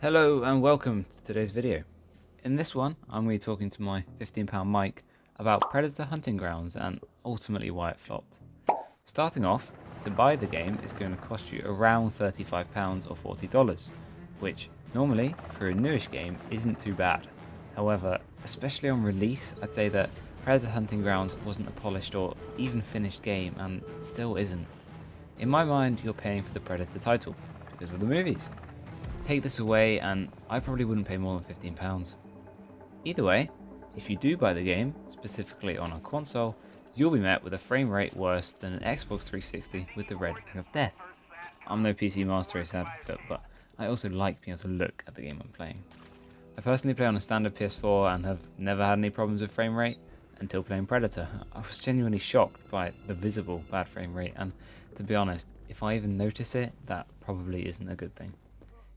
Hello and welcome to today's video. In this one, I'm going to be talking to my £15 mic about Predator Hunting Grounds and ultimately why it flopped. Starting off, to buy the game is going to cost you around £35 or $40, which normally for a newish game isn't too bad. However, especially on release, I'd say that Predator Hunting Grounds wasn't a polished or even finished game and still isn't. In my mind, you're paying for the Predator title because of the movies. Take this away and I probably wouldn't pay more than £15. Either way, if you do buy the game, specifically on a console, you'll be met with a frame rate worse than an Xbox 360 with the red ring of death. I'm no PC Master Race advocate, but I also like being able to look at the game I'm playing. I personally play on a standard PS4 and have never had any problems with frame rate until playing Predator. I was genuinely shocked by the visible bad frame rate, and to be honest, if I even notice it, that probably isn't a good thing.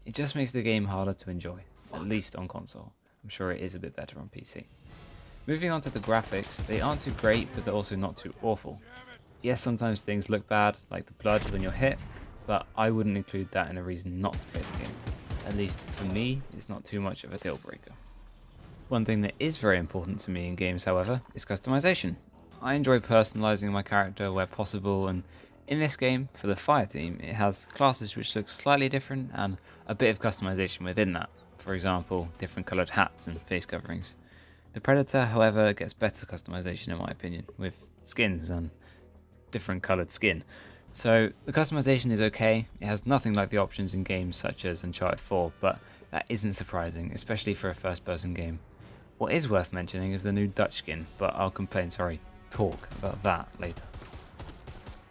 It just makes the game harder to enjoy, at least on console. I'm sure it is a bit better on PC. Moving on to the graphics, they aren't too great, but they're also not too awful. Yes, sometimes things look bad, like the blood when you're hit, but I wouldn't include that in a reason not to play the game. At least for me, it's not too much of a deal breaker. One thing that is very important to me in games, however, is customization. I enjoy personalizing my character where possible, and in this game, for the fire team, it has classes which look slightly different and a bit of customization within that. For example, different coloured hats and face coverings. The Predator, however, gets better customization in my opinion, with skins and different coloured skin. So the customization is okay. It has nothing like the options in games such as Uncharted 4, but that isn't surprising, especially for a first-person game. What is worth mentioning is the new Dutch skin, but I'll talk about that later.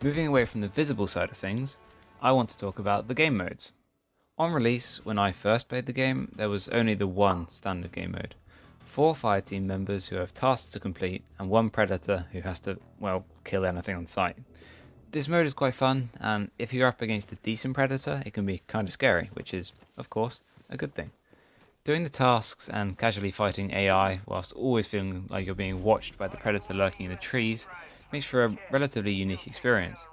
Moving away from the visible side of things, I want to talk about the game modes. On release, when I first played the game, there was only the one standard game mode. 4 fire team members who have tasks to complete, and 1 predator who has to, kill anything on sight. This mode is quite fun, and if you're up against a decent predator, it can be kind of scary, which is, of course, a good thing. Doing the tasks and casually fighting AI whilst always feeling like you're being watched by the predator lurking in the trees makes for a relatively unique experience.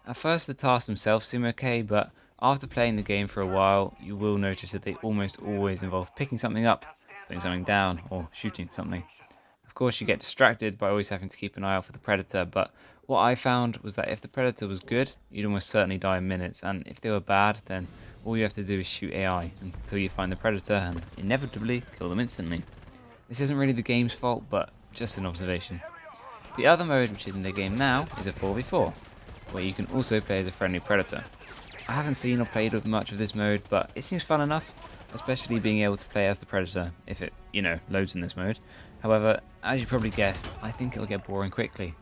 At first the tasks themselves seem okay, but after playing the game for a while, you will notice that they almost always involve picking something up, putting something down, or shooting something. Of course you get distracted by always having to keep an eye out for the predator, but what I found was that if the predator was good, you'd almost certainly die in minutes, and if they were bad, then all you have to do is shoot AI until you find the predator and inevitably kill them instantly. This isn't really the game's fault, but just an observation. The other mode, which is in the game now, is a 4v4, where you can also play as a friendly predator. I haven't seen or played with much of this mode, but it seems fun enough, especially being able to play as the predator, if it, loads in this mode. However, as you probably guessed, I think it'll get boring quickly.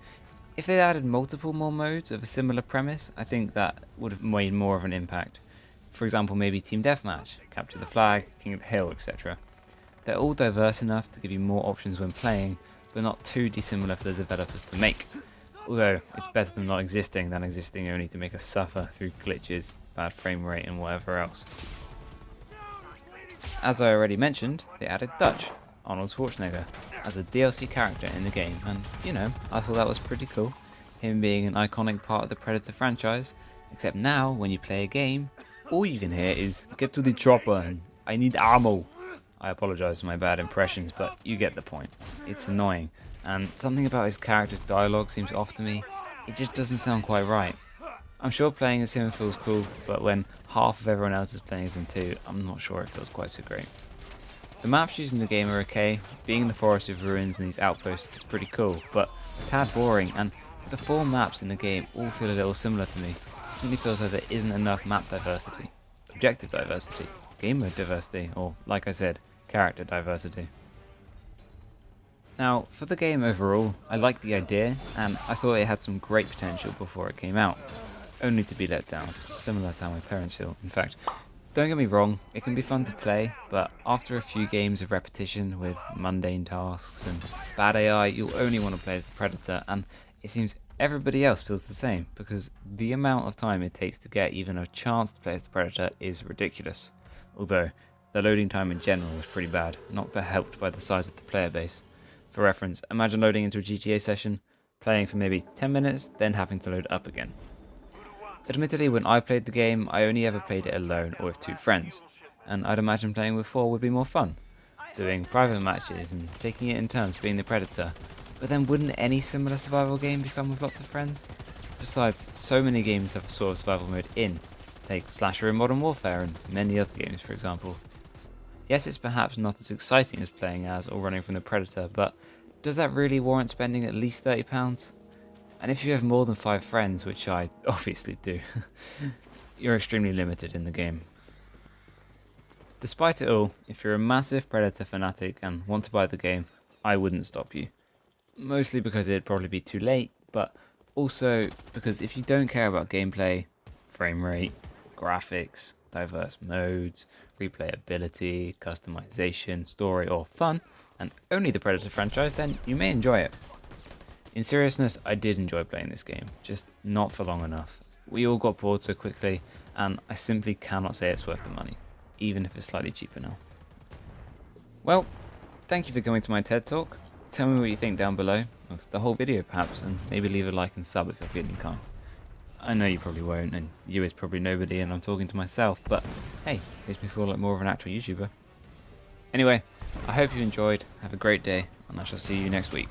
If they added multiple more modes of a similar premise, I think that would have made more of an impact. For example, maybe Team Deathmatch, Capture the Flag, King of the Hill, etc. They're all diverse enough to give you more options when playing, but not too dissimilar for the developers to make. Although, it's better than not existing than existing only to make us suffer through glitches, bad frame rate and whatever else. As I already mentioned, they added Dutch, Arnold Schwarzenegger, as a DLC character in the game, and I thought that was pretty cool, him being an iconic part of the Predator franchise, except now, when you play a game, all you can hear is, "Get to the chopper," and "I need ammo." I apologise for my bad impressions, but you get the point. It's annoying, and something about his character's dialogue seems off to me. It just doesn't sound quite right. I'm sure playing as him feels cool, but when half of everyone else is playing as him too, I'm not sure it feels quite so great. The maps used in the game are okay. Being in the Forest of Ruins and these outposts is pretty cool, but a tad boring, and the 4 maps in the game all feel a little similar to me. It simply feels like there isn't enough map diversity, objective diversity, game mode diversity, or, like I said, character diversity. Now, for the game overall, I liked the idea, and I thought it had some great potential before it came out, only to be let down, similar to how my parents feel. In fact, don't get me wrong, it can be fun to play, but after a few games of repetition with mundane tasks and bad AI, you'll only want to play as the Predator, and it seems everybody else feels the same, because the amount of time it takes to get even a chance to play as the Predator is ridiculous. Although, the loading time in general was pretty bad, not helped by the size of the player base. For reference, imagine loading into a GTA session, playing for maybe 10 minutes, then having to load up again. Admittedly, when I played the game, I only ever played it alone or with 2 friends. and I'd imagine playing with 4 would be more fun. Doing private matches and taking it in turns being the Predator. But then wouldn't any similar survival game be fun with lots of friends? Besides, so many games have a sort of survival mode in. Take Slasher in Modern Warfare and many other games, for example. Yes, it's perhaps not as exciting as playing as or running from the Predator, but does that really warrant spending at least £30? And if you have more than 5 friends, which I obviously do, you're extremely limited in the game. Despite it all, if you're a massive Predator fanatic and want to buy the game, I wouldn't stop you. Mostly because it'd probably be too late, but also because if you don't care about gameplay, frame rate, graphics, diverse modes, replayability, customization, story or fun, and only the Predator franchise, then you may enjoy it. In seriousness, I did enjoy playing this game, just not for long enough. We all got bored so quickly, and I simply cannot say it's worth the money, even if it's slightly cheaper now. Well, thank you for coming to my TED Talk. Tell me what you think down below, of the whole video perhaps, and maybe leave a like and sub if you're feeling kind. I know you probably won't, and you is probably nobody and I'm talking to myself, but hey, makes me feel like more of an actual YouTuber. Anyway, I hope you enjoyed, have a great day, and I shall see you next week.